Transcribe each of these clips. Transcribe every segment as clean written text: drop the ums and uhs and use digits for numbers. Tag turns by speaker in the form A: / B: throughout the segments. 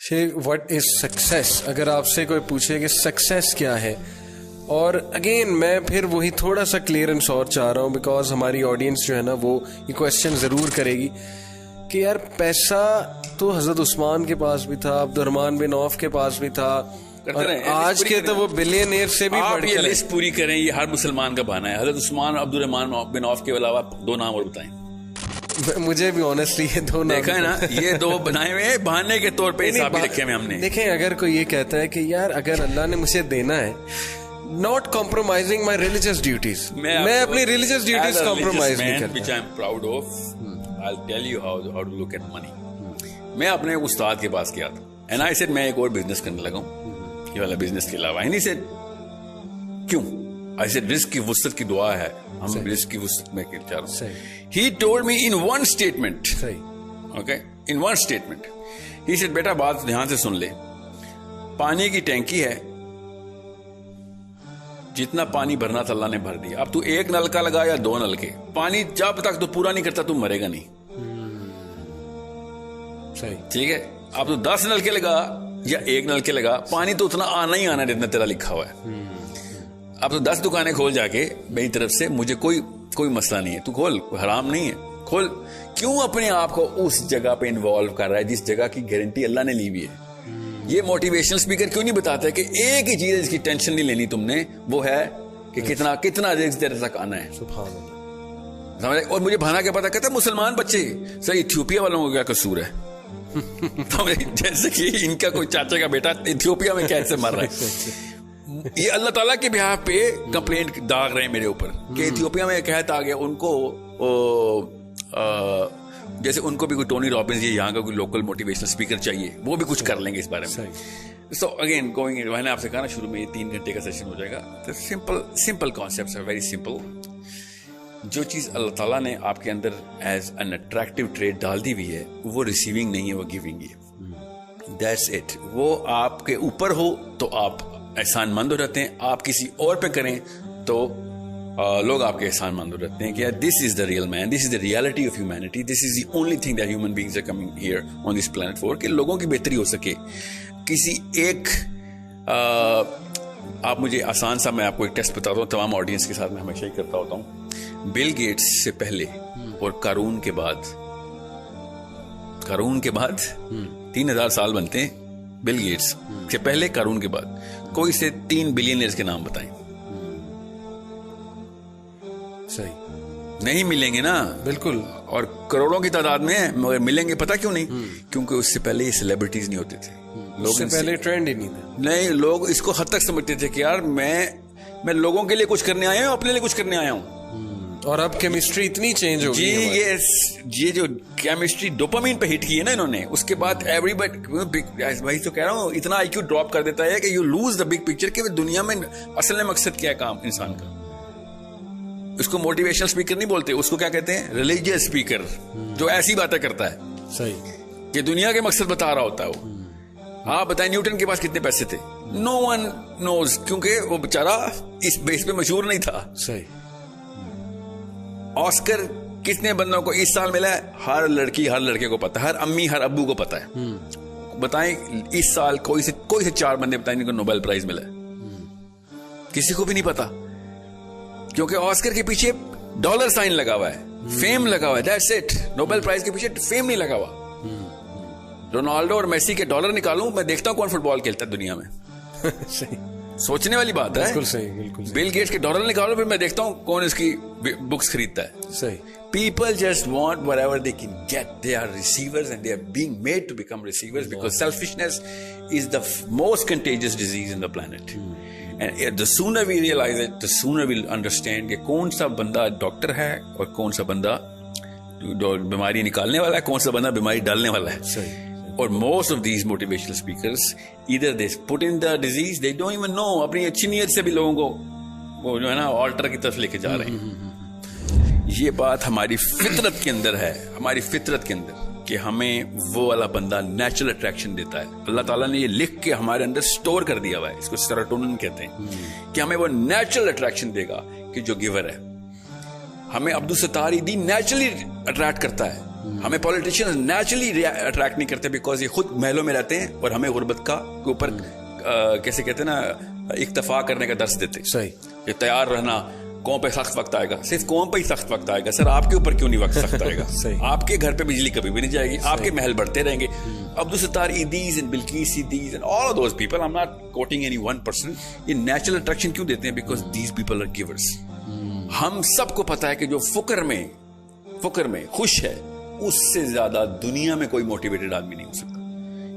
A: What is success? अगर आपसे कोई पूछे कि सक्सेस क्या है, और अगेन मैं फिर वही थोड़ा सा क्लियरेंस और चाह रहा हूँ, बिकॉज हमारी ऑडियंस जो है ना वो ये क्वेश्चन जरूर करेगी कि यार पैसा तो हजरत उस्मान के पास भी था, अब्दुर्रहमान बिन औफ के पास भी था, और आज के तो वो बिलियनियर से भी बढ़ के।
B: लिस्ट पूरी करें, ये हर मुसलमान का बहाना है। हजरत उस्मान, अब्दुर्रहमान बिन औफ के अलावा 2 नाम और बताएं।
A: मुझे भी ऑनेस्टली ये 2 नाम
B: देखा है ना, ये 2 बनाए हुए बहाने के तौर पे हिसाब रखे हुए हमने।
A: देखें, अगर कोई ये कहता है कि यार अगर अल्लाह ने मुझे देना है, not compromising my religious duties, मैं अपनी रिलीजियस ड्यूटीज कॉम्प्रोमाइज नहीं करता,
B: which I am proud of. I will tell you how to look at money. मैं अपने उस्ताद के पास गया था एंड आई सेड मैं एक और बिजनेस करने लगा हूं, ये वाला बिजनेस के अलावा। एंड ही सेड क्यों? आई सेड रिस्क की वुसअत की दुआ है, हम रिस्क की वुसअत में चाह रहे हैं। He told me in one statement, okay, in one statement he said बेटा बात ध्यान से सुन ले, पानी की टैंकी है, जितना पानी भरना था अल्लाह ने भर दिया। अब तू 1 नलका लगा या 2 नलके, पानी जब तक तू पूरा नहीं करता तू मरेगा नहीं।
A: सही,
B: ठीक है। अब तू 10 नलके लगा या 1 नलके लगा, पानी तो उतना आना ही आना जितना तेरा लिखा हुआ है। अब तो 10 दुकानें खोल जाके मेरी तरफ से, मुझे कोई मसला नहीं है, तू खोल, हराम नहीं है, खोल। क्यों अपने आप को उस जगह पे इन्वॉल्व कर रहा है जिस जगह की गारंटी अल्लाह ने ली हुई है? ये मोटिवेशनल स्पीकर क्यों नहीं बताता है कि एक ही चीज इसकी टेंशन नहीं लेनी तुमने, वो है कि कितना रिस्क तेरे तक आना है।
A: सुभान
B: अल्लाह। और मुझे भाना क्या पता, कहता मुसलमान बच्चे, सर इथियोपिया वालों को क्या कसूर है? जैसे कि इनका कोई चाचा का बेटा इथियोपिया में कैसे मर रहा है। ये अल्लाह ताला के बिहार पे कंप्लेंट दाग रहे हैं मेरे ऊपर कि इथियोपिया में कहत आ गया उनको, जैसे उनको भी कोई टोनी रॉबिन्स, ये यहाँ का कोई लोकल मोटिवेशनल स्पीकर चाहिए, वो भी कुछ कर लेंगे इस बारे में। सो अगेन गोइंग, मैंने आपसे कहा ना शुरू में, ये 3 घंटे का सेशन हो जाएगा। तो सिंपल कॉन्सेप्ट्स है, वेरी सिंपल। जो चीज अल्लाह ताला ने आपके अंदर एज एन अट्रैक्टिव ट्रेड डाल दी हुई है, वो रिसीविंग नहीं है, वो गिविंग है। That's it. वो आपके ऊपर हो तो आप एहसानमंद हो जाते हैं, आप किसी और पे करें तो लोग आपके एहसानमंद हो जाते हैं कि यार this is the real man, this is the reality of humanity, this is the only thing that human beings are coming here on this planet for, कि लोगों की बेहतरी हो सके। किसी एक आप मुझे आसान सा, मैं आपको एक टेस्ट बताता हूँ, तमाम ऑडियंस के साथ मैं हमेशा ही करता होता हूँ। बिल गेट्स से पहले और कारून के बाद 3000 साल बनते हैं। बिल गेट्स से पहले, कारून के बाद, कोई से 3 बिलियनर्स के नाम बताएं।
A: सही
B: नहीं मिलेंगे ना,
A: बिल्कुल,
B: और करोड़ों की तादाद में, मगर मिलेंगे पता क्यों नहीं? क्योंकि उससे पहले ये सेलिब्रिटीज नहीं होते थे,
A: लोग से पहले ट्रेंड ही नहीं था।
B: नहीं, लोग इसको हद तक समझते थे कि यार मैं लोगों के लिए कुछ करने आया हूं, अपने लिए कुछ करने आया हूं।
A: और अब केमिस्ट्री इतनी चेंज हो गई
B: है। ये जो केमिस्ट्री डोपामिन पे हिट की है ना इन्होंने, उसके बाद एवरीबॉडी, भाई तो कह रहा हूँ, इतना आईक्यू ड्रॉप कर देता है कि you lose the big picture कि दुनिया में असल में मकसद क्या है काम इंसान का। उसको मोटिवेशनल स्पीकर नहीं बोलते, उसको क्या कहते हैं? रिलीजियस स्पीकर, जो ऐसी बातें करता है।
A: सही,
B: कि दुनिया के मकसद बता रहा होता है वो। आप बताएं न्यूटन के पास कितने पैसे थे? नो वन नोज, क्योंकि वो बेचारा इस बेस पे मशहूर नहीं था।
A: सही।
B: ऑस्कर कितने बंदों को इस साल मिला है? हर लड़की हर लड़के को पता है, हर अम्मी हर अब्बू को पता है। बताएं इस साल कोई से 4 बंदे बताएं जिनको नोबेल प्राइज मिला है? किसी को भी नहीं पता, क्योंकि ऑस्कर के पीछे डॉलर साइन लगा हुआ है, फेम लगा हुआ है, दैट्स इट। नोबेल प्राइज के पीछे फेम नहीं लगा हुआ। रोनाल्डो और मेसी के डॉलर निकालूं, मैं देखता हूं कौन फुटबॉल खेलता है दुनिया में।
A: सही,
B: सोचने वाली बात है।
A: बिल्कुल सही, बिल्कुल सही।
B: बिल गेट्स के डॉलर निकालो, फिर मैं देखता हूं कौन इसकी बुक्स खरीदता है।
A: सही।
B: People just want whatever they can get. They are receivers and they are being made to become receivers because selfishness is the most contagious disease in the planet. And the sooner we realize it, the sooner we'll understand कि कौन सा बंदा doctor है और कौन सा बंदा बीमारी निकालने वाला है, कौन सा बंदा बीमारी डालने वाला है।
A: सही।
B: और most of these motivational speakers either they put in the disease, they don't even know, अपनी अच्छी नीयत से भी लोगों को वो जो है ना ऑल्टर की तरफ लेके जा रहे हैं। ये बात हमारी फितरत के अंदर है, हमारी फितरत के अंदर, कि हमें वो वाला बंदा नेचुरल अट्रैक्शन देता है। अल्लाह ताला ने ये लिख के हमारे अंदर स्टोर कर दिया हुआ है, इसको सेरोटोनिन कहते हैं, कि हमें वो नेचुरल अट्रैक्शन देगा कि जो गिवर है। हमें अब्दुल सत्तार ईदी नेचुरली अट्रैक्ट करता है, हमें पॉलिटिशियंस नेचुरली अट्रैक्ट नहीं करते बिकॉज ये खुद महलों में रहते हैं और हमें गुर्बत का के ऊपर कैसे कहते हैं ना, इक्तफा करने का दर्स देते।
A: सही।
B: कि तैयार रहना, कौम पे सख्त वक्त आएगा। सिर्फ कौम पे ही सख्त वक्त आएगा सर, आपके ऊपर क्यों नहीं वक्त सख्त आएगा?
A: सही।
B: आपके घर पे बिजली कभी भी नहीं जाएगी, आपके महल बढ़ते रहेंगे। Abdul Sattar Edhis and Bilquis Edhis and all of those people, I am not quoting any one person, ये नेचुरल अट्रैक्शन क्यों देते हैं? Because these people are givers. हम सबको पता है कि जो फुकर में खुश है, उससे ज्यादा दुनिया में कोई मोटिवेटेड आदमी नहीं हो सकता।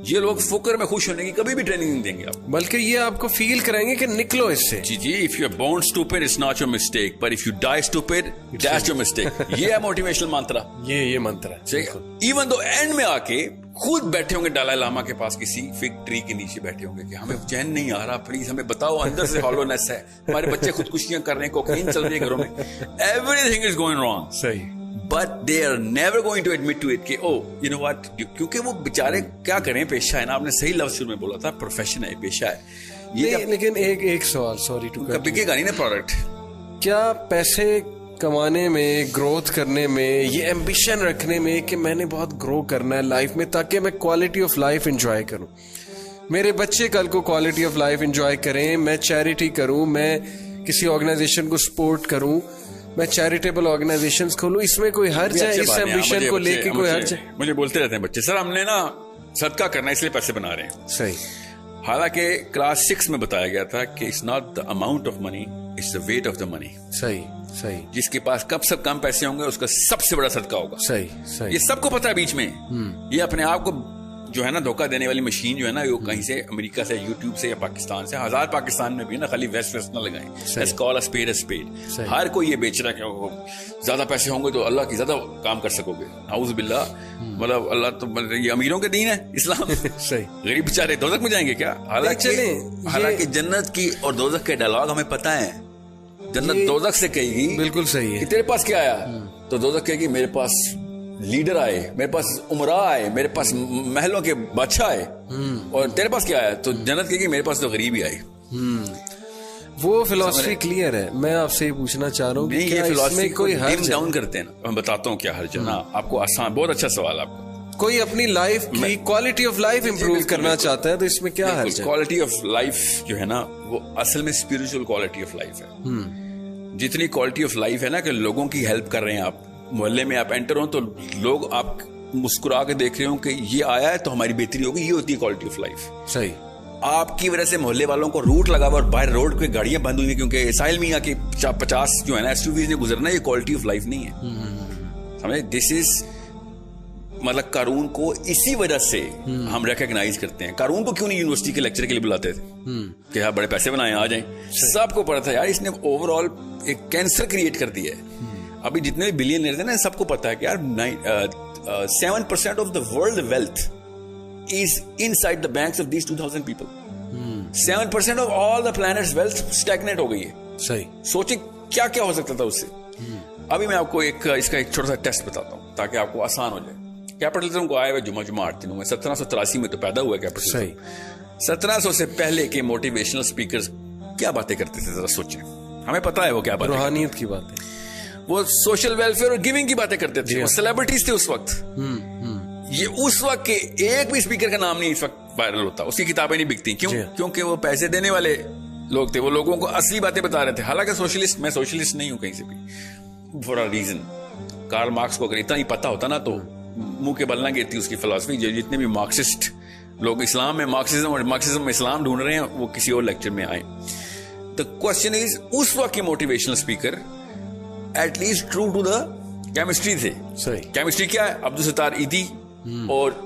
B: ये लोग फुकर में खुश होने की कभी भी ट्रेनिंग नहीं देंगे आपको,
A: बल्कि ये आपको फील कराएंगे कि निकलो इससे।
B: जी, if you are born stupid it's not your mistake, but if you die stupid that's your mistake. ये है मोटिवेशनल मंत्र।
A: ये मंत्र है।
B: इवन दो एंड में आके खुद बैठे होंगे दलाई लामा के पास किसी फिग ट्री के नीचे बैठे होंगे कि हमें चैन नहीं आ रहा, प्लीज हमें बताओ, अंदर से हॉलोनेस है, हमारे बच्चे खुदकुशियां कर रहे हैं, कोकीन चल रही है घरों में, एवरीथिंग इज गोइंग रॉन्ग।
A: सही।
B: But they are never going to admit to it कि ओ यू नो व्हाट, क्योंकि वो बेचारे क्या करें, पेशा है ना, आपने सही लफ्ज शुरू में बोला था, प्रोफेशन है, पेशा है ये।
A: लेकिन एक सवाल, सॉरी टू कट,
B: बिकेगा नहीं ना प्रोडक्ट।
A: क्या पैसे कमाने में, ग्रोथ करने में, ये एम्बिशन रखने में कि मैंने बहुत ग्रो करना है लाइफ में ताकि मैं क्वालिटी ऑफ लाइफ एंजॉय करूं, मेरे बच्चे कल को क्वालिटी ऑफ लाइफ एंजॉय करें, मैं चैरिटी करूं, मैं किसी ऑर्गेनाइजेशन को सपोर्ट करूं, मैं चैरिटेबल ऑर्गेनाइजेशंस खोलूं, इसमें कोई हर्ज है? इस एम्बिशन को लेके कोई हर्ज है?
B: मुझे बोलते रहते हैं बच्चे, सर हमने ना सदका करना है इसलिए पैसे बना रहे हैं।
A: सही।
B: हालांकि क्लास 6 में बताया गया था कि it's not the amount of money, it's the weight of the money.
A: सही।
B: जिसके पास कम पैसे होंगे उसका सबसे बड़ा सदका होगा।
A: सही।
B: ये सबको पता है बीच में। ये अपने आप को जो है ना धोखा देने वाली मशीन जो है ना, वो कहीं से अमेरिका से, यूट्यूब से या पाकिस्तान से, हजार पाकिस्तान में भी ना, खाली वेस्ट ना लगाएं। Let's call a spade. हर कोई ये बेच रहा है कि ज्यादा पैसे होंगे तो अल्लाह की ज्यादा काम कर सकोगे। नाउज़ बिल्लाह, मतलब अल्लाह तो ये अमीरों के दीन है इस्लाम।
A: सही।
B: गरीब बेचारे दोज़ख में जाएंगे क्या? हालांकि जन्नत की और दोज़ख के डायलॉग हमें पता है। जन्नत दोज़ख से कहेगी, बिल्कुल सही है, तेरे पास क्या आया? तो दोज़ख कहेगी मेरे पास लीडर आए, मेरे पास उमरा आए, मेरे पास महलों के बादशाह आए, और तेरे पास क्या आया? तो जन्नत कहेगी मेरे पास तो गरीब ही आए।
A: वो फिलॉसफी क्लियर है। मैं आपसे पूछना चाह रहा हूँ कि क्या इसमें कोई हर्ज डाउन
B: करते हैं ना? मैं बताता हूँ क्या हर्ज है ना आपको। आसान, बहुत अच्छा सवाल आपका।
A: कोई अपनी लाइफ की क्वालिटी ऑफ लाइफ इंप्रूव करना चाहता है तो इसमें क्या हर्ज है?
B: क्वालिटी ऑफ लाइफ जो है ना, वो असल में स्पिरिचुअल क्वालिटी ऑफ लाइफ है। जितनी क्वालिटी ऑफ लाइफ है ना कि लोगों की हेल्प कर रहे हैं आप, मोहल्ले में आप एंटर हो तो लोग आप मुस्कुरा के देख रहे हो कि ये आया है तो हमारी बेहतरी होगी, ये होती है क्वालिटी ऑफ लाइफ।
A: सही। आपकी
B: वजह से मोहल्ले वालों को रूट लगा हुआ और बाहर रोड पे गाड़ियां बंद हुई क्योंकि साहिल मियां के 50 जो है ना एसयूवीज ने गुजरना, ये क्वालिटी ऑफ लाइफ नहीं है। समझे? दिस इज मतलब कारून को इसी वजह से हम रिकॉग्नाइज करते हैं। कारून को क्यों नहीं यूनिवर्सिटी के लेक्चर के लिए बुलाते थे कि हाँ बड़े पैसे बनाए आ जाएं? सबको पता था यार इसने ओवरऑल एक कैंसर क्रिएट कर दिया है। अभी जितने भी बिलियनियर थे ना, सबको पता है कि यार 7% of the world wealth is inside the banks of these 2000 people. 7% of all the planet's wealth stagnate हो गई है।
A: सही।
B: सोचिए क्या क्या हो सकता था उससे। अभी मैं आपको इसका एक छोटा सा टेस्ट बताता हूँ ताकि आपको आसान हो जाए। कैपिटलिज्म को आए हुए जुमा 8 दिनों में 1783 में तो पैदा हुआ कैपिटलिज्म।
A: सही।
B: 1700 से पहले के मोटिवेशनल स्पीकर्स क्या बातें करते थे, जरा सोचें। हमें पता है वो क्या बात,
A: रूहानियत की बात है।
B: वो सोशल वेलफेयर और गिविंग की बातें करते थे। वो सेलिब्रिटीज थे उस वक्त। ये उस वक्त के एक भी स्पीकर का नाम नहीं इस वक्त वायरल होता, उसकी किताबें नहीं बिकती। क्यों? क्योंकि वो पैसे देने वाले लोग थे, वो लोगों को असली बातें बता रहे थे। हालांकि सोशलिस्ट, मैं सोशलिस्ट नहीं हूं कहीं से भी, for a reason. Karl Marx को अगर इतना ही पता होता ना तो मुंह के बल ना गिरती उसकी फिलॉसफी। जितने भी मार्क्सिस्ट लोग इस्लाम में मार्क्सिज्म और मार्क्सिज्म में इस्लाम ढूंढ रहे हैं, वो किसी और लेक्चर में आए। द क्वेश्चन इज, उस वक्त के motivational speaker at least true to the chemistry थे।
A: सही।
B: केमिस्ट्री क्या है? अब्दुल सत्तार ईदी और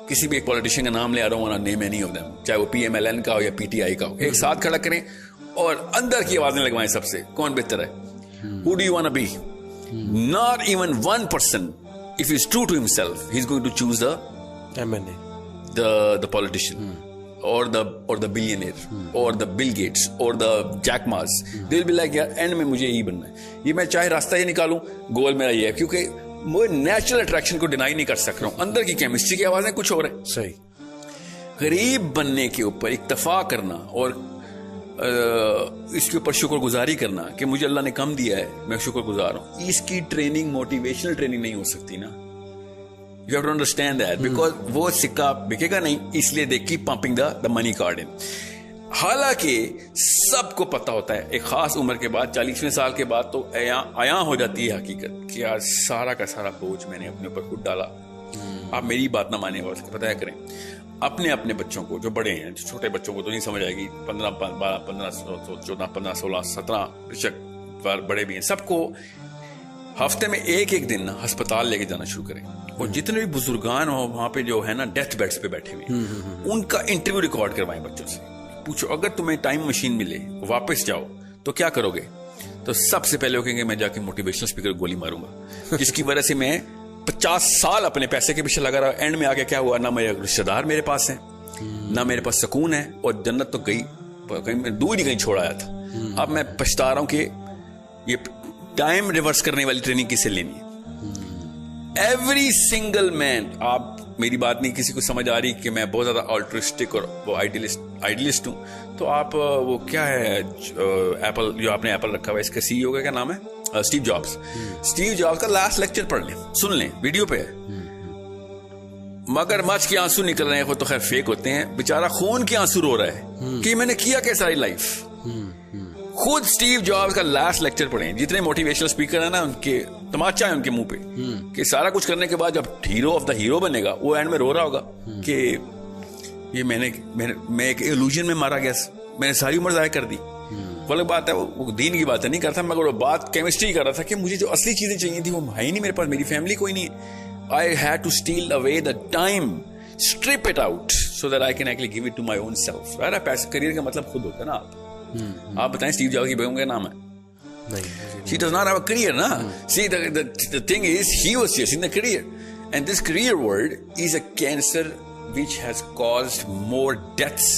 B: किसी भी एक पॉलिटिशियन का नाम ले आ रहा हूं, नेम एनी ऑफ देम, चाहे वो PMLN का हो या PTI का हो, एक साथ खड़ा करें और अंदर की आवाजें लगवाएं सबसे, कौन बेहतर है? Who do you want to be? Not even one person, if he's true to himself, he's going to choose the
A: MNA,
B: the politician, or the billionaire, or the Bill Gates, or the Jack Ma's. They'll be like, यार and में मुझे यही बनना है, ये मैं चाहे रास्ता ये निकालूं, गोल मेरा ये है, क्योंकि मैं नेचुरल अट्रैक्शन को डिनाई नहीं कर सक रहा हूं। अंदर की केमिस्ट्री की आवाजें कुछ और है।
A: सही।
B: गरीब बनने के ऊपर इक्तफा करना और इसके ऊपर शुक्रगुजारी करना कि मुझे अल्लाह ने कम दिया है, मैं शुक्रगुजार हूं, इसकी ट्रेनिंग मोटिवेशनल ट्रेनिंग नहीं हो सकती ना। You have to understand that because वो सिक्का बिकेगा नहीं, इसलिए they keep pumping the money card in. हालांकि सबको पता होता है एक खास उम्र के बाद, 40वें साल के बाद तो आया हो जाती है हकीकत कि यार सारा का सारा बोझ मैंने अपने ऊपर खुद डाला. आप मेरी बात ना माने और पता है करें अपने अपने बच्चों को, जो बड़े हैं, छोटे बच्चों को तो नहीं समझ आएगी, 15, 12, 15, 14, 15, 16, 17 बेशक बड़े भी हैं, सबको हफ्ते में एक दिन ना अस्पताल लेके जाना शुरू करें. और जितने भी बुजुर्गान हो वहां पे जो है ना डेथ बेड्स पे बैठे हुए, उनका इंटरव्यू रिकॉर्ड करवाएं बच्चों से. पूछो अगर तुम्हें टाइम मशीन मिले, वापस जाओ तो क्या करोगे? तो सबसे पहले कहेंगे मैं जाके मोटिवेशनल स्पीकर गोली मारूंगा, जिसकी वजह से मैं 50 साल अपने पैसे के पीछे लगा रहा. एंड में आगे क्या हुआ, ना मेरे रिश्तेदार मेरे पास हैं, ना मेरे पास सुकून है, और जन्नत तो कहीं दूर ही कहीं छोड़ आया था. अब मैं पछता रहा हूं कि ये टाइम रिवर्स करने वाली ट्रेनिंग किसे लेनी है. एवरी सिंगल मैन, आप मेरी बात नहीं किसी को समझ आ रही कि मैं बहुत ज्यादा ऑल्ट्रिस्टिक और वो आइडियलिस्ट हूं, तो आप वो क्या है एप्पल, जो आपने एप्पल रखा हुआ है, इसका सीईओ का क्या नाम है, स्टीव जॉब्स. स्टीव जॉब्स का लास्ट लेक्चर पढ़ लें, सुन लें, वीडियो पे है. मगरमच्छ के आंसू निकल रहे हैं, वो तो खैर फेक होते हैं, बेचारा खून के आंसू रो रहा है कि मैंने किया क्या सारी लाइफ. खुद स्टीव जॉब्स का लास्ट लेक्चर पढ़ें. जितने मोटिवेशनल स्पीकर है ना, उनके तमाचा है उनके मुंह पे कि सारा कुछ करने के बाद जब हीरो ऑफ द हीरो बनेगा, वो एंड में रो रहा होगा कि ये मैं एक इल्यूजन में मारा गया, मैंने सारी उम्र जाया कर दी. वो अलग बात है, वो दीन की बात नहीं करता, मगर वो बात केमिस्ट्री कर रहा था कि मुझे जो असली चीजें चाहिए थी वो है ही नहीं मेरे पास, मेरी फैमिली कोई नहीं है. I had to steal away the time, strip it out so that I can actually give it to my own self. पैसे करियर का मतलब खुद होता है ना. आप बताएं स्टीव जॉब्स की बेगम का नाम है नहीं. She does not have a career, na? See, the thing is, he was chasing the career, and this career world is a cancer which has caused more deaths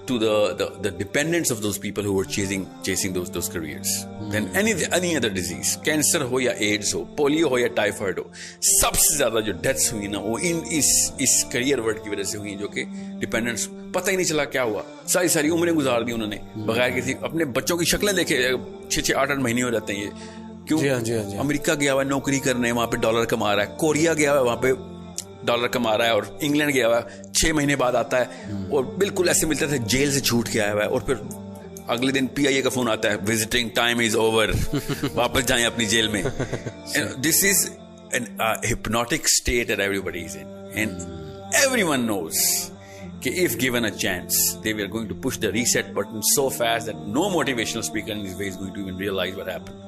B: to the dependents of those people who were chasing those careers than any other disease. Cancer हो या AIDS हो, polio हो या typhoid हो, सबसे ज्यादा जो deaths हुई ना वो इस करियर वर्ड की वजह से हुई, जो कि डिपेंडेंट्स, पता ही नहीं चला क्या हुआ. सारी उम्रें गुजार दी उन्होंने बगैर किसी, अपने बच्चों की शक्लें देखे, 6, 8 महीने हो जाते हैं ये. क्यों? जी. अमेरिका गया हुआ नौकरी करने, वहां पे डॉलर कमा रहा है. कोरिया गया हुआ, वहां पे डॉलर कमा रहा है. और इंग्लैंड गया हुआ, 6 महीने बाद आता है और बिल्कुल ऐसे मिलता था जेल से छूट के आया हुआ है, और फिर अगले दिन PIA का फोन आता है, विजिटिंग टाइम इज ओवर, वापस जाएं अपनी जेल में. This is an hypnotic state that everybody is in, and everyone knows कि if given a chance they were going to push the reset button so fast that no motivational speaker in his way is going to even realize what happened.